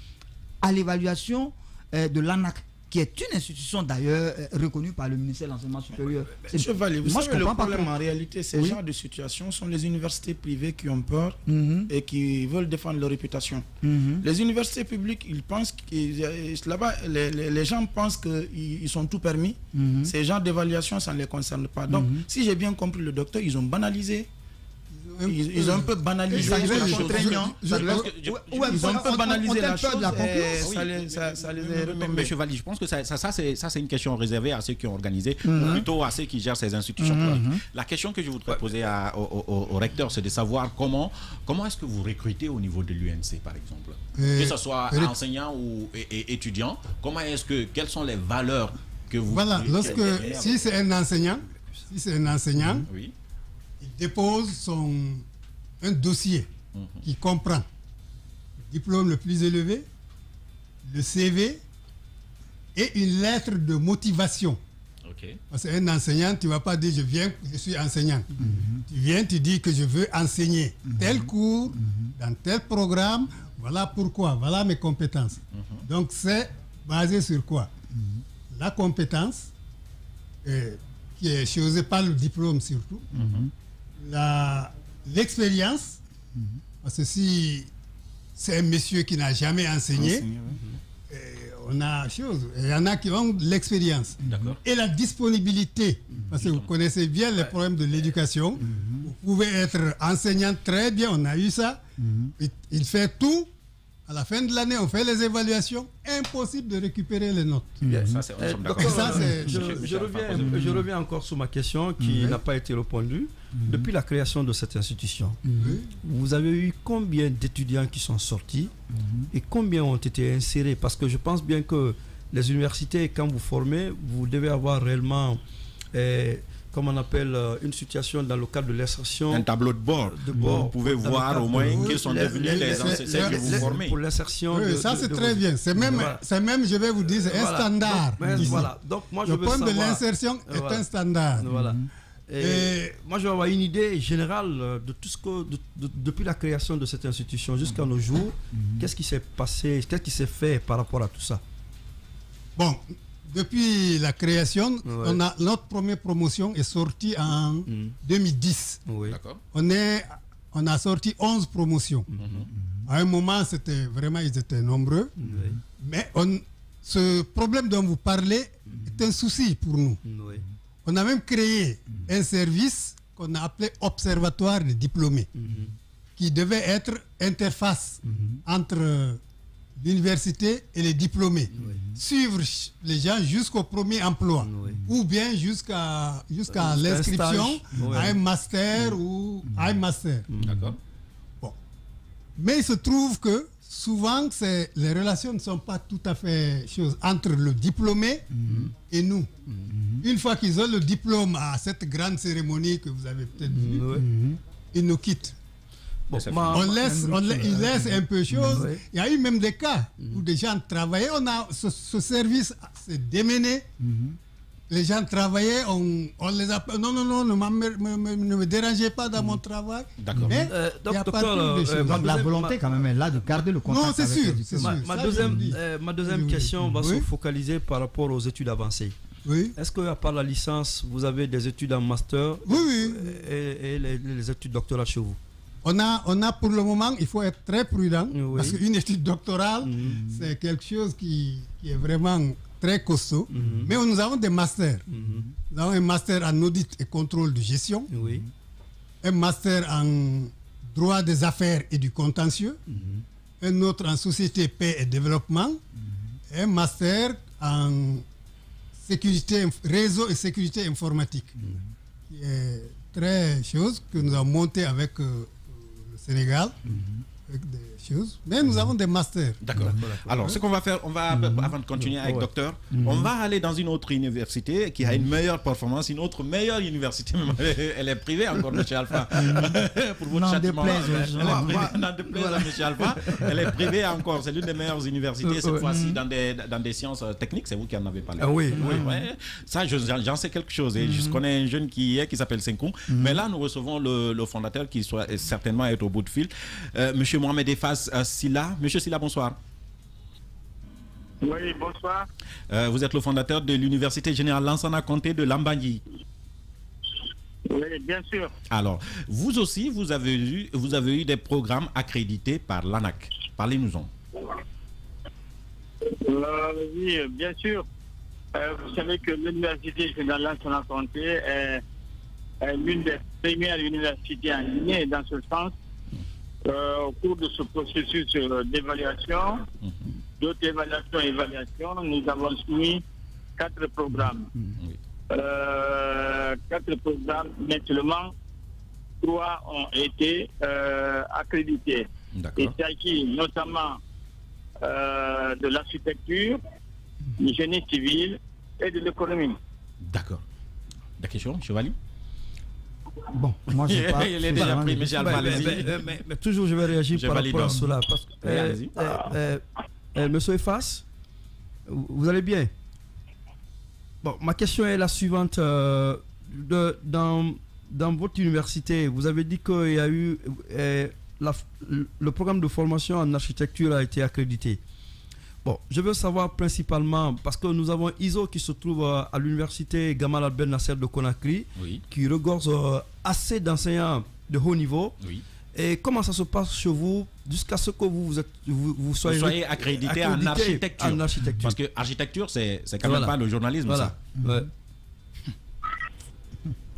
à l'évaluation de l'ANAC, qui est une institution d'ailleurs reconnue par le ministère de l'Enseignement supérieur. Monsieur Valli, vous savez, le problème en réalité, ces genres de situations sont les universités privées qui ont peur et qui veulent défendre leur réputation. Les universités publiques, ils pensent que là-bas, les gens pensent qu'ils sont tout permis. Ces genres d'évaluation, ça ne les concerne pas. Donc, si j'ai bien compris le docteur, ils ont banalisé. Ils ont un peu banalisé la chose. Ils ont un peu banalisé la chose. Ça les est retombé. Monsieur Valli, je pense que ça c'est une question réservée à ceux qui ont organisé, ou plutôt à ceux qui gèrent ces institutions. La question que je voudrais poser au recteur, c'est de savoir comment est-ce que vous recrutez au niveau de l'UNC, par exemple, que ce soit enseignants ou étudiants. Quelles sont les valeurs que vous... Voilà, si c'est un enseignant, il dépose un dossier qui comprend le diplôme le plus élevé, le CV et une lettre de motivation Okay. Parce qu'un enseignant, tu ne vas pas dire je viens, je suis enseignant. Tu viens, tu dis que je veux enseigner tel cours, dans tel programme, voilà pourquoi, voilà mes compétences. Donc c'est basé sur quoi? La compétence, qui est chose par le diplôme surtout, l'expérience, parce que si c'est un monsieur qui n'a jamais enseigné, on a chose. Il y en a qui ont l'expérience. Et la disponibilité, parce que vous connaissez bien les problèmes de l'éducation. Vous pouvez être enseignant très bien, on a eu ça. Il fait tout. À la fin de l'année, on fait les évaluations. Impossible de récupérer les notes. Je reviens encore sur ma question qui n'a pas été répondue. Depuis la création de cette institution, vous avez eu combien d'étudiants qui sont sortis et combien ont été insérés? Parce que je pense bien que les universités, quand vous formez, vous devez avoir réellement... comme on appelle une situation dans le cadre de l'insertion. Un tableau de bord. Vous pouvez voir au moins qui sont devenus les enseignants que vous formez. Pour l'insertion. Ça c'est très bien. C'est même, je vais vous dire, c'est un standard. Donc, moi, le problème de l'insertion est un standard. Moi, je vais avoir une idée générale de tout ce que, depuis la création de cette institution jusqu'à nos jours, qu'est-ce qui s'est passé, qu'est-ce qui s'est fait par rapport à tout ça? Bon. Depuis la création, notre première promotion est sortie en 2010. On a sorti 11 promotions. À un moment, ils étaient nombreux. Mais ce problème dont vous parlez est un souci pour nous. On a même créé un service qu'on a appelé Observatoire des diplômés, qui devait être interface entre l'université et les diplômés. Suivre les gens jusqu'au premier emploi ou bien jusqu'à l'inscription à un master ou à un master. Bon. Mais il se trouve que souvent les relations ne sont pas tout à fait choses entre le diplômé et nous. Une fois qu'ils ont le diplôme à cette grande cérémonie que vous avez peut-être vue, ils nous quittent. Il laisse un peu de choses. Il y a eu même des cas où des gens travaillaient. Ce service s'est démené. Les gens travaillaient, on les appelle. Non, ne me dérangez pas dans mon travail. D'accord. Mais il y a pas la volonté quand même est là de garder le contact. Non, c'est sûr. Ma deuxième question va se focaliser par rapport aux études avancées. Est-ce qu'à part la licence, vous avez des études en master et les études doctorales chez vous? On a pour le moment, il faut être très prudent, parce qu'une étude doctorale, c'est quelque chose qui est vraiment très costaud. Mais nous avons des masters. Nous avons un master en audit et contrôle de gestion, un master en droit des affaires et du contentieux, un autre en société, paix et développement, un master en sécurité, réseau et sécurité informatique, qui est très chose que nous avons monté avec Sénégal, avec des choses. Mais nous avons des masters. D'accord. Alors, ce qu'on va faire, avant de continuer avec Docteur, on va aller dans une autre université qui a une meilleure performance, une autre meilleure université. Elle est privée encore, M. Alpha. Pour votre châtiment. N'en déplaise à M. Alpha. Elle est privée encore. C'est l'une des meilleures universités, cette fois-ci, dans des sciences techniques. C'est vous qui en avez parlé. Ça, j'en sais quelque chose. Et je connais un jeune qui s'appelle Senkou. Mais là, nous recevons le fondateur qui soit certainement être au bout de fil. M. Mohamed Efas Silla. Monsieur Silla, bonsoir. Oui, bonsoir. Vous êtes le fondateur de l'Université Générale Lansana Conté de Lambagne. Oui, bien sûr. Alors, vous aussi, vous avez eu des programmes accrédités par l'ANAC. Parlez-nous-en. Oui, bien sûr. Vous savez que l'Université Générale Lansana Conté est l'une des premières universités en Guinée dans ce sens. Au cours de ce processus d'évaluation, d'auto-évaluation, nous avons soumis 4 programmes. 4 programmes, mais seulement 3 ont été accrédités. Il s'agit notamment de l'architecture, du génie civil et de l'économie. D'accord. La question, Chevalier? Bon, moi je pas. Il est déjà pris, mais toujours je vais réagir par rapport à cela. Parce que, Monsieur Efas, vous allez bien? Bon, ma question est la suivante. Dans votre université, vous avez dit qu'il y a eu le programme de formation en architecture a été accrédité. Bon, je veux savoir principalement, parce que nous avons ISO qui se trouve à l'université Gamal Abdel Nasser de Conakry, qui regorge assez d'enseignants de haut niveau. Oui. Et comment ça se passe chez vous jusqu'à ce que vous soyez accrédité en architecture. Parce que architecture, c'est quand même pas le journalisme. Voilà. Ça. Ouais.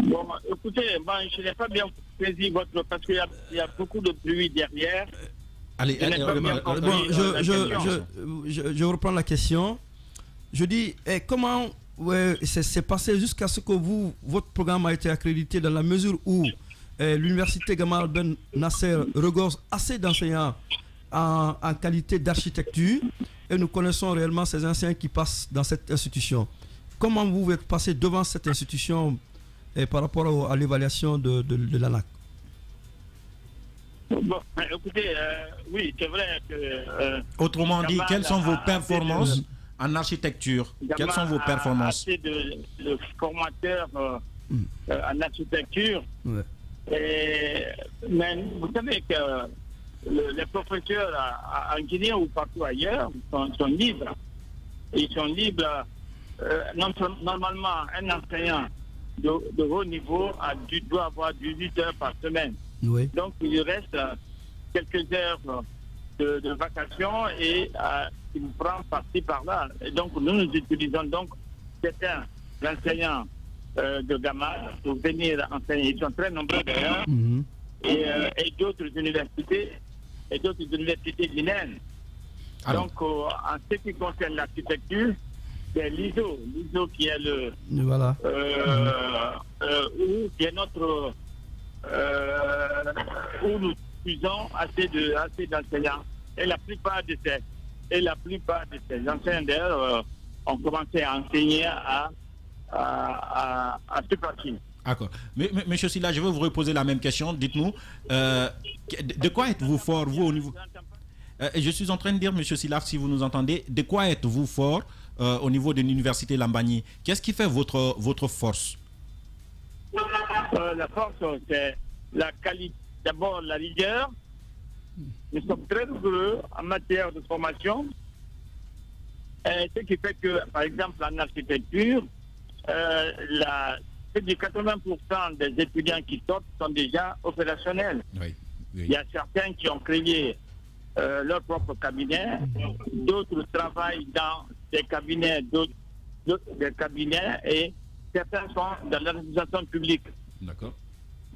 Bon, écoutez, je n'ai pas bien saisi votre... Parce qu'il y a beaucoup de bruit derrière. Allez, je reprends la question. Je dis, comment c'est passé jusqu'à ce que votre programme a été accrédité dans la mesure où l'université Gamal Ben Nasser regorge assez d'enseignants en qualité d'architecture et nous connaissons réellement ces enseignants qui passent dans cette institution. Comment vous êtes passé devant cette institution par rapport à l'évaluation de l'ANAC? Bon, écoutez, oui, c'est vrai que... Autrement dit, quelles sont vos performances en architecture? Quelles sont vos performances? Le formateur en architecture. Ouais. Mais vous savez que les professeurs en Guinée ou partout ailleurs sont libres. Ils sont libres. Normalement, un enseignant de haut niveau doit avoir 18 heures par semaine. Oui. Donc, il reste quelques heures de vacations et il prend parti par-là. Et donc, nous utilisons donc certains enseignants de Gamal pour venir enseigner. Ils sont très nombreux d'ailleurs. Et d'autres universités guinéennes. Donc, en ce qui concerne l'architecture, c'est l'ISO qui est qui est notre où nous utilisons assez d'enseignants. Et la plupart de ces enseignants d'ailleurs ont commencé à enseigner à ce parti. D'accord. Mais monsieur Silla, je vais vous reposer la même question. Dites-nous, de quoi êtes-vous fort, vous, au niveau... je suis en train de dire, monsieur Silla, si vous nous entendez, de quoi êtes-vous fort au niveau de l'université Lambani? Qu'est-ce qui fait votre force? La force, c'est la qualité. D'abord, la rigueur. Nous sommes très rigoureux en matière de formation. Ce qui fait que, par exemple, en architecture, plus de 80% des étudiants qui sortent sont déjà opérationnels. Oui. Il y a certains qui ont créé leur propre cabinet, d'autres travaillent dans des cabinets, et certains sont dans l'administration publique. D'accord.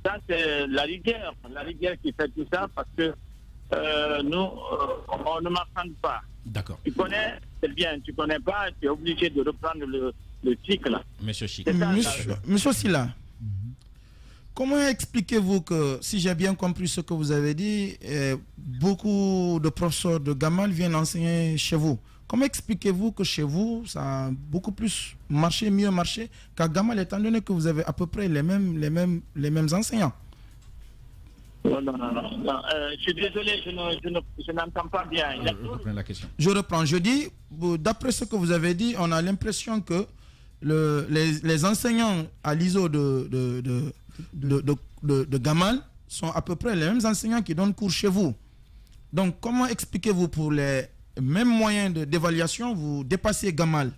Ça, c'est la rigueur qui fait tout ça, parce que nous, on ne marchande pas. D'accord. Tu connais, c'est bien. Tu connais pas, tu es obligé de reprendre le cycle. Monsieur Silla, comment expliquez-vous que, si j'ai bien compris ce que vous avez dit, beaucoup de professeurs de Gamal viennent enseigner chez vous? Comment expliquez-vous que chez vous, ça a beaucoup plus marché, mieux marché qu'à Gamal, étant donné que vous avez à peu près les mêmes enseignants? Non. Je suis désolé, je n'entends pas bien. Je reprends la question. Je reprends. Je dis, d'après ce que vous avez dit, on a l'impression que les enseignants à l'ISO de Gamal sont à peu près les mêmes enseignants qui donnent cours chez vous. Donc, comment expliquez-vous pour les mêmes moyens d'évaluation, vous dépassez Gamal?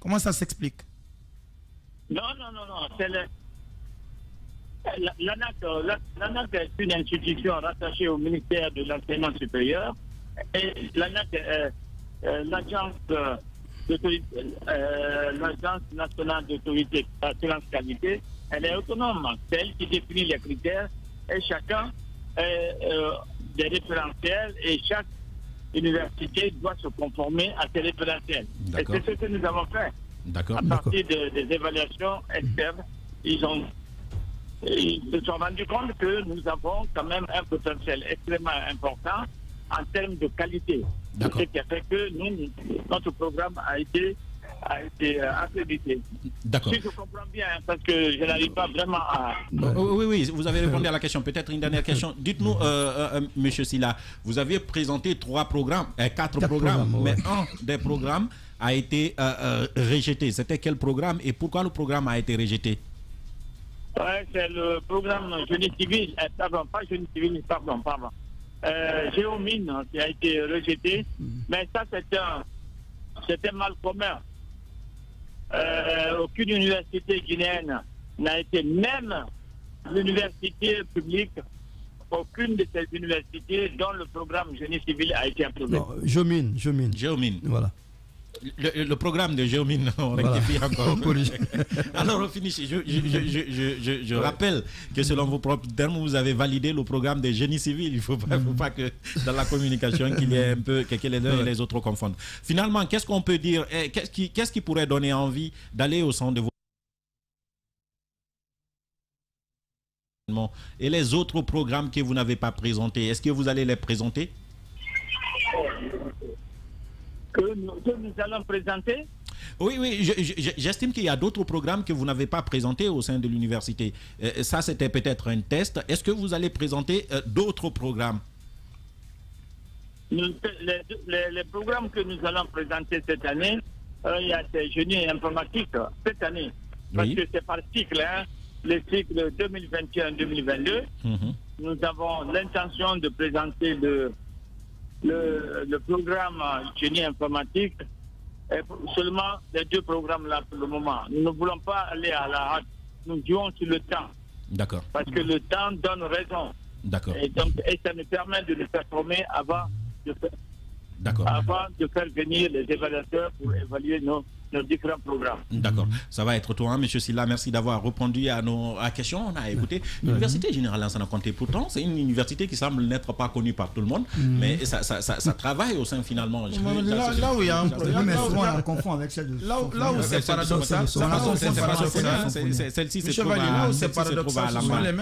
Comment ça s'explique? Non. L'ANAC est une institution rattachée au ministère de l'Enseignement supérieur. Et l'ANAC est l'agence nationale d'autorité d'assurance qualité. Elle est autonome. C'est elle qui définit les critères et chacun des référentiels et chaque université doit se conformer à ces référentiels. Et c'est ce que nous avons fait. D'accord. À partir des évaluations externes, ils se sont rendus compte que nous avons quand même un potentiel extrêmement important en termes de qualité. Ce qui a fait que notre programme a été accrédité. D'accord. Si je comprends bien, parce que je n'arrive pas vraiment à... Oui, vous avez répondu à la question. Peut-être une dernière question. Dites-nous, monsieur Silla, vous aviez présenté 4 programmes, mais un des programmes a été rejeté. C'était quel programme et pourquoi le programme a été rejeté? Ouais, c'est le programme Génie Civil, pas Génie Civil, pardon. Géomine qui a été rejeté, mais ça c'était mal commun. Aucune université guinéenne n'a été, même l'université publique, aucune de ces universités dont le programme Génie Civil a été approuvé. Non, Géomine. Voilà. Le programme de Géomine, on rectifie encore. Alors, on finit. Je rappelle que selon vos propres termes, vous avez validé le programme de Génie Civil. Il ne faut pas que dans la communication, qu'il y ait un peu que les uns et les autres confondent. Finalement, qu'est-ce qu'on peut dire? Qu'est-ce qui pourrait donner envie d'aller au centre de vos... Et les autres programmes que vous n'avez pas présentés, est-ce que vous allez les présenter? Que nous allons présenter? Oui, j'estime qu'il y a d'autres programmes que vous n'avez pas présentés au sein de l'université. Ça, c'était peut-être un test. Est-ce que vous allez présenter d'autres programmes? Les programmes que nous allons présenter cette année, il y a ces génies informatiques cette année. Parce que c'est par cycle, hein, le cycle 2021-2022. Nous avons l'intention de présenter le programme génie informatique, et seulement les deux programmes là pour le moment. Nous ne voulons pas aller à la hâte. Nous jouons sur le temps. D'accord. Parce que le temps donne raison. D'accord. Et ça nous permet de nous performer avant de faire venir les évaluateurs pour évaluer nos différents programmes. D'accord. Ça va être toi, M. Silla. Merci d'avoir répondu à nos questions. On a écouté. L'Université Générale Lansana Conté, pourtant, c'est une université qui semble n'être pas connue par tout le monde, mais ça travaille au sein finalement. Là où il y a un problème, mais souvent on confond avec celle de... Là où c'est paradoxal, celle-ci c'est paradoxal, ce sont les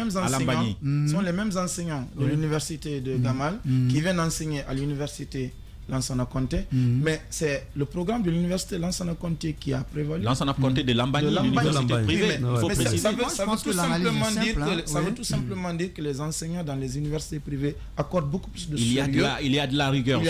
mêmes enseignants de l'université de Gamal qui viennent enseigner à l'université Lansana Conté, mais c'est le programme de l'université Lansana Conté qui a prévalu. Lansana Conté de Lambani, l'université privée. Ça veut tout simplement dire que les enseignants dans les universités privées accordent beaucoup plus de sérieux. Il y a de la rigueur.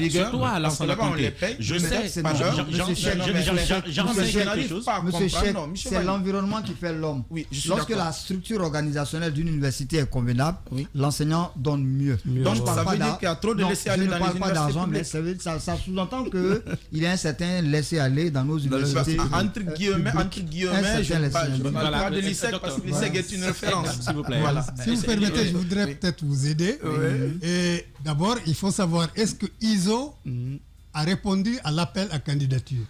Surtout à Lansana Conté. Je sais, j'enseigne quelque chose. Monsieur Cheikh, c'est l'environnement qui fait l'homme. Lorsque la structure organisationnelle d'une université est convenable, l'enseignant donne mieux. Donc ça veut dire qu'il y a trop de laisser-aller dans les universités publiques. Ça sous-entend qu'il y a un certain laisser-aller dans nos universités. Entre guillemets, je ne parle pas de l'ISEC parce que l'ISEC est une référence. S'il vous plaît. Si vous permettez, je voudrais peut-être vous aider. Et d'abord, il faut savoir, est-ce que ISO a répondu à l'appel à candidature?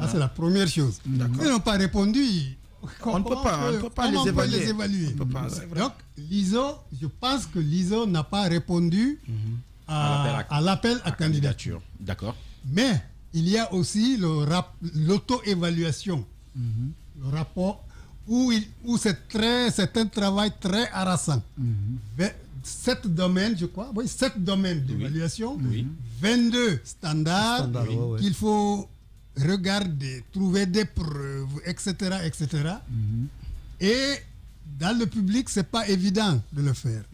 Ça, c'est la première chose. Ils n'ont pas répondu. On ne peut pas les évaluer. Donc, l'ISO, je pense que l'ISO n'a pas répondu à l'appel à candidature. D'accord. Mais il y a aussi l'auto-évaluation, le rapport où c'est un travail très harassant. 7 domaines, je crois, 7 domaines d'évaluation, 22 standards qu'il faut regarder, trouver des preuves, etc. Et dans le public, c'est pas évident de le faire.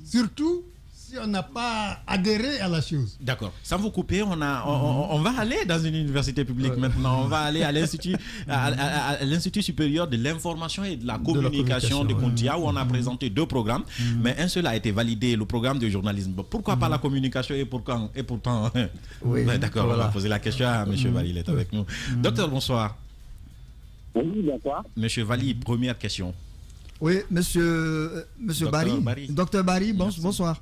Surtout si on n'a pas adhéré à la chose. D'accord. Sans vous couper, on va aller dans une université publique maintenant. On va aller à l'Institut supérieur de l'information et de la communication de Kountia, où on a présenté 2 programmes, mais un seul a été validé, le programme de journalisme. Pourquoi pas la communication et pourtant d'accord, on va poser la question à M. Vali, il est avec nous. Docteur, bonsoir. Oui, bonsoir. M. Vali, première question. Oui, monsieur Barry. Docteur Barry, bonsoir.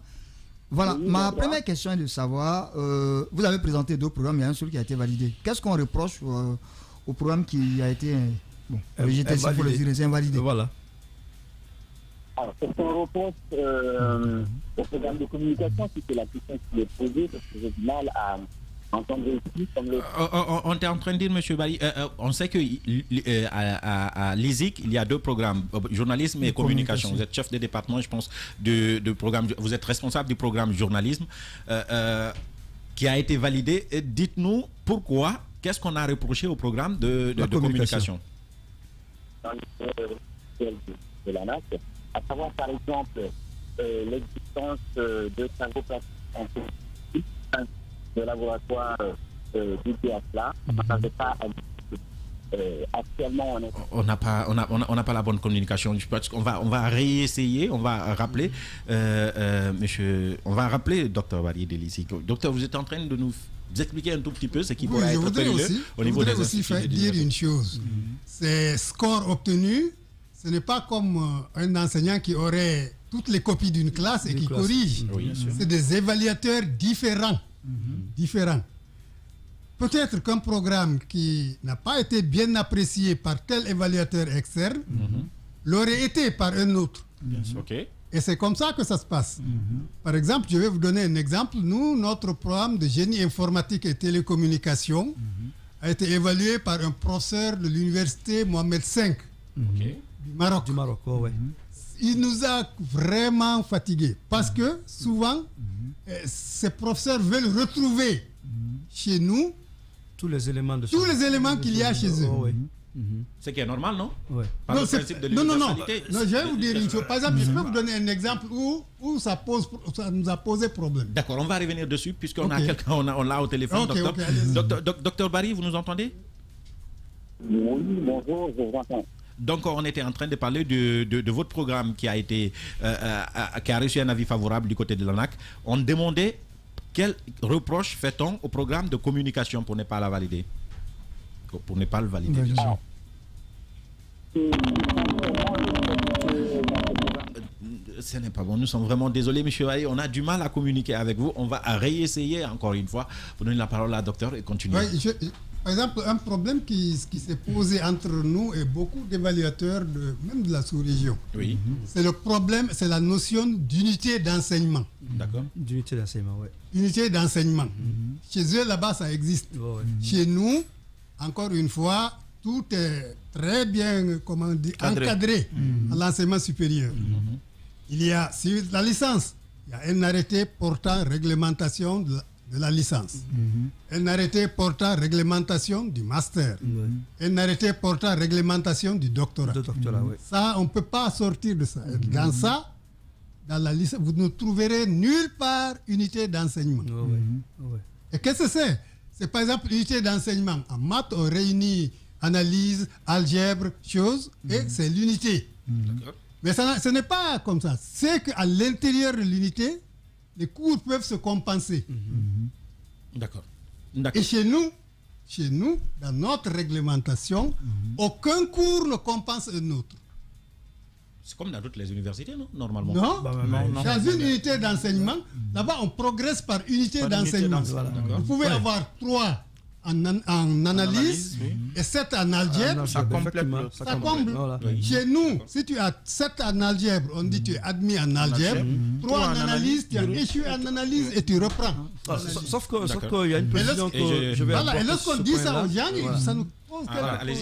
Voilà, ma première question est de savoir, vous avez présenté 2 programmes, il y a un seul qui a été validé. Qu'est-ce qu'on reproche au programme qui a été rejeté, si vous le direz, c'est invalidé? Voilà. Alors, ce qu'on reproche au programme de communication, c'est que la question qui est posée, parce que j'ai du mal à entendre ici. On est en train de dire, M. Bali, on sait qu'à l'ISIC, il y a 2 programmes, journalisme et communication. Vous êtes chef de département, je pense, de programme. Vous êtes responsable du programme journalisme qui a été validé. Dites-nous pourquoi, qu'est-ce qu'on a reproché au programme de communication? Dans le de la NAC, à savoir par exemple l'existence de travaux de laboratoire dédié à cela. On n'avait pas actuellement, on n'a pas la bonne communication. Je pense qu'on va réessayer, on va rappeler, monsieur, on va rappeler Dr Barry de l'ISIC. Docteur, vous êtes en train de nous expliquer un tout petit peu ce qui pourrait être fait au niveau des instituts. Je voudrais aussi dire une chose. Ces scores obtenus, ce n'est pas comme un enseignant qui aurait toutes les copies d'une classe et qui corrige. Oui, c'est des évaluateurs différents. Différents. Peut-être qu'un programme qui n'a pas été bien apprécié par tel évaluateur externe l'aurait été par un autre. Et c'est comme ça que ça se passe. Par exemple, je vais vous donner un exemple. Nous, notre programme de génie informatique et télécommunication a été évalué par un professeur de l'université Mohamed V du Maroc. Il nous a vraiment fatigués parce que souvent, ces professeurs veulent retrouver chez nous tous les éléments qu'il y a chez eux. Ce qui est normal, non? Non, je vais vous dire une chose. Par exemple, je peux vous donner un exemple où ça nous a posé problème. D'accord, on va revenir dessus puisqu'on a quelqu'un, on l'a au téléphone. Docteur Barry, vous nous entendez? Oui, bonjour, je vous entends. Donc, on était en train de parler de votre programme qui a reçu un avis favorable du côté de l'ANAQ. On demandait quel reproche fait-on au programme de communication pour ne pas la valider? Pour ne pas le valider. Ce n'est pas bon. Nous sommes vraiment désolés, monsieur Aïe. On a du mal à communiquer avec vous. On va réessayer encore une fois. Vous donnez la parole à la docteur et continuer. Par exemple, un problème qui s'est posé entre nous et beaucoup d'évaluateurs, même de la sous-région. Oui. C'est le problème, c'est la notion d'unité d'enseignement. D'accord. D'unité d'enseignement, oui. Unité d'enseignement. Chez eux, là-bas, ça existe. Chez nous, encore une fois, tout est très bien, encadré à l'enseignement supérieur. Il y a, sur la licence, il y a un arrêté portant réglementation de la licence, un arrêté portant réglementation du master, un arrêté portant réglementation du doctorat. Ça, on ne peut pas sortir de ça. Dans ça, dans la licence, vous ne trouverez nulle part unité d'enseignement. Et qu'est-ce que c'est? C'est par exemple l'unité d'enseignement. En maths, on réunit analyse, algèbre, choses, et c'est l'unité. Mais ce n'est pas comme ça. C'est qu'à l'intérieur de l'unité, les cours peuvent se compenser. D'accord. Et chez nous, dans notre réglementation, aucun cours ne compense un autre. C'est comme dans toutes les universités, non? Normalement. Non, dans une unité d'enseignement, là-bas, on progresse par unité d'enseignement. Vous pouvez avoir 3 en analyse et 7 en algèbre. Ça comble. Chez nous, si tu as 7 en algèbre, on dit tu es admis en algèbre. 3 en analyse, tu as échoué en analyse et tu reprends. Sauf qu'il y a une précision que je vais apporter. Et lorsqu'on dit ça aux gens, ça nous pose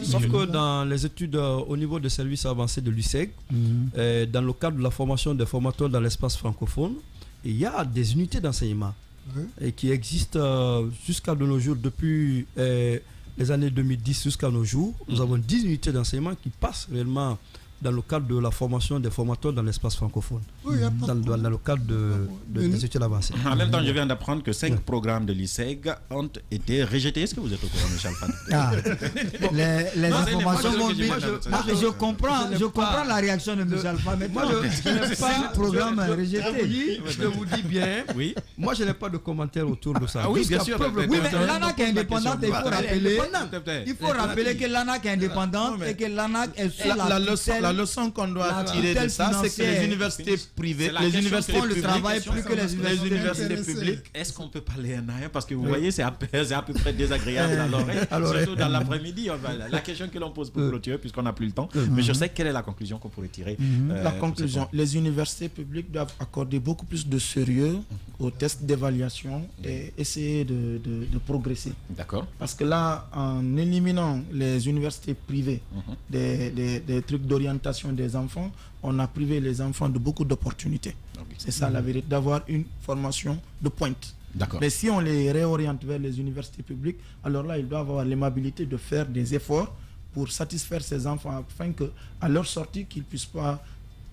sauf que dans les études au niveau des services avancés de l'USEG, dans le cadre de la formation des formateurs dans l'espace francophone, il y a des unités d'enseignement et qui existent jusqu'à de nos jours, depuis les années 2010 jusqu'à nos jours. Nous avons 10 unités d'enseignement qui passent réellement dans le cadre de la formation des formateurs dans l'espace francophone, dans le cadre des études avancées. En même temps, je viens d'apprendre que 5 programmes de l'ISEG ont été rejetés. Est-ce que vous êtes au courant, Michel Fan? Les informations vont vite. Je comprends la réaction de Michel Fan, mais moi, je n'ai pas de programme rejeté. Je vous dis bien, moi, je n'ai pas de commentaires autour de ça. Ah oui, bien sûr. Oui, mais l'ANAQ est indépendante, il faut rappeler que l'ANAQ est indépendante et que l'ANAQ est sous la leçon qu'on doit tirer de ça, c'est que les universités privées, les universités font le travail plus que les universités publiques. Est-ce qu'on peut parler un à un? Parce que vous voyez, c'est à peu près désagréable à l'oreille, surtout dans l'après-midi. La question que l'on pose pour clôturer, puisqu'on n'a plus le temps, mais je sais quelle est la conclusion qu'on pourrait tirer. La conclusion, les universités publiques doivent accorder beaucoup plus de sérieux aux tests d'évaluation et essayer de progresser. D'accord. Parce que là, en éliminant les universités privées des trucs d'orientation des enfants, on a privé les enfants de beaucoup d'opportunités. C'est ça la vérité, d'avoir une formation de pointe. Mais si on les réoriente vers les universités publiques, alors là, ils doivent avoir l'aimabilité de faire des efforts pour satisfaire ces enfants afin qu'à leur sortie, qu'ils ne puissent pas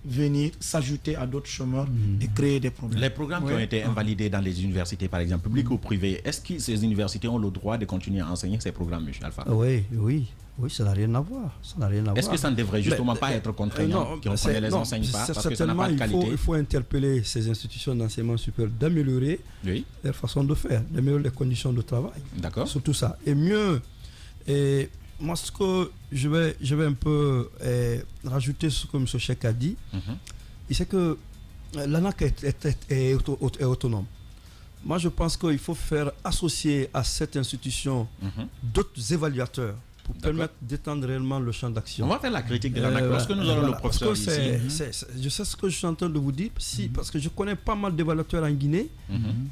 venir s'ajouter à d'autres chômeurs et créer des problèmes. Les programmes qui ont été invalidés dans les universités, par exemple, publiques ou privées, est-ce que ces universités ont le droit de continuer à enseigner ces programmes, M. Alpha? Oui, ça n'a rien à voir. Est-ce que ça ne devrait justement pas être contraignant, qu'on ne les enseigne pas parce que ça n'a pas de qualité? Il faut interpeller ces institutions d'enseignement supérieur d'améliorer leur façon de faire, d'améliorer les conditions de travail. D'accord. Surtout ça. Et mieux, moi, ce que je vais un peu rajouter ce que M. Cheikh a dit, c'est que l'ANAQ est autonome. Moi, je pense qu'il faut faire associer à cette institution d'autres évaluateurs pour permettre d'étendre réellement le champ d'action. On va faire la critique de l'ANAQ lorsque nous aurons le professeur ici. Je sais ce que je suis en train de vous dire, parce que je connais pas mal d'évaluateurs en Guinée,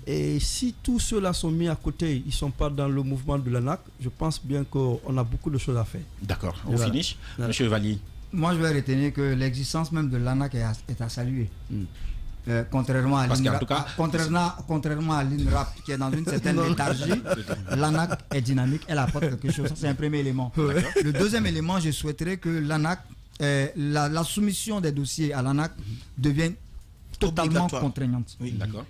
et si tous ceux-là sont mis à côté, ils ne sont pas dans le mouvement de l'ANAQ, je pense bien qu'on a beaucoup de choses à faire. D'accord, on finit. Monsieur Valli. Moi, je vais retenir que l'existence même de l'ANAQ est à saluer. Contrairement à l'INRAP qui est dans une certaine léthargie, l'ANAQ est dynamique, elle apporte quelque chose. C'est un premier élément. Le deuxième élément, je souhaiterais que l'ANAQ, la soumission des dossiers à l'ANAQ devienne totalement contraignante.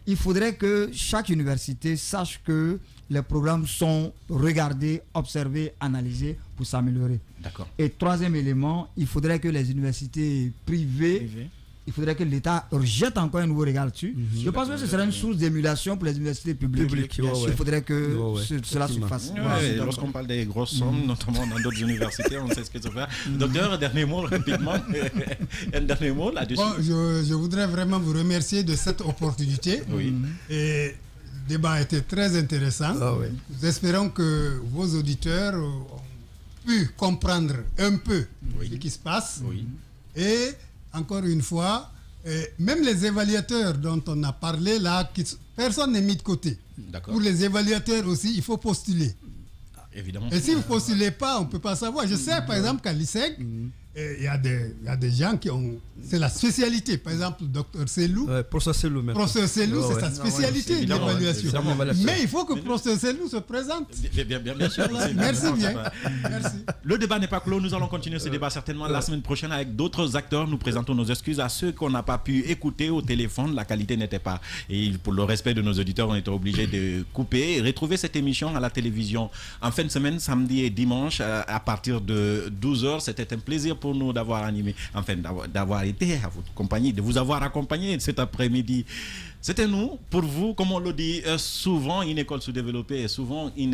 Il faudrait que chaque université sache que les programmes sont regardés, observés, analysés pour s'améliorer. Et troisième élément, il faudrait que les universités privées, il faudrait que l'État jette encore un nouveau regard dessus. Je pense que ce serait une source d'émulation pour les universités publiques. Il faudrait que cela se fasse. Lorsqu'on parle des grosses sommes, notamment dans d'autres universités, on sait ce que ça fait. Docteur, un dernier mot rapidement. Un dernier mot là-dessus. Bon, je voudrais vraiment vous remercier de cette opportunité. Et le débat était très intéressant. Nous espérons que vos auditeurs ont pu comprendre un peu ce qui se passe. Et encore une fois, même les évaluateurs dont on a parlé là, personne n'est mis de côté. Pour les évaluateurs aussi, il faut postuler. Évidemment. Et si vous ne postulez pas, on ne peut pas savoir. Je sais par exemple qu'à l'ISEG, il y a des gens qui ont... C'est la spécialité. Par exemple, Dr Selou. Professeur Selou, c'est sa spécialité, l'évaluation. Mais il faut que Professeur Selou se présente. Bien sûr. Merci bien. Merci. Le débat n'est pas clos. Nous allons continuer ce débat certainement la semaine prochaine avec d'autres acteurs. Nous présentons nos excuses à ceux qu'on n'a pas pu écouter au téléphone. La qualité n'était pas. Et pour le respect de nos auditeurs, on était obligé de couper et retrouver cette émission à la télévision en fin de semaine, samedi et dimanche à partir de 12h. C'était un plaisir pour nous d'avoir animé, enfin d'avoir été à votre compagnie, de vous avoir accompagné cet après-midi. C'était nous, pour vous, comme on le dit souvent, une école sous-développée est souvent une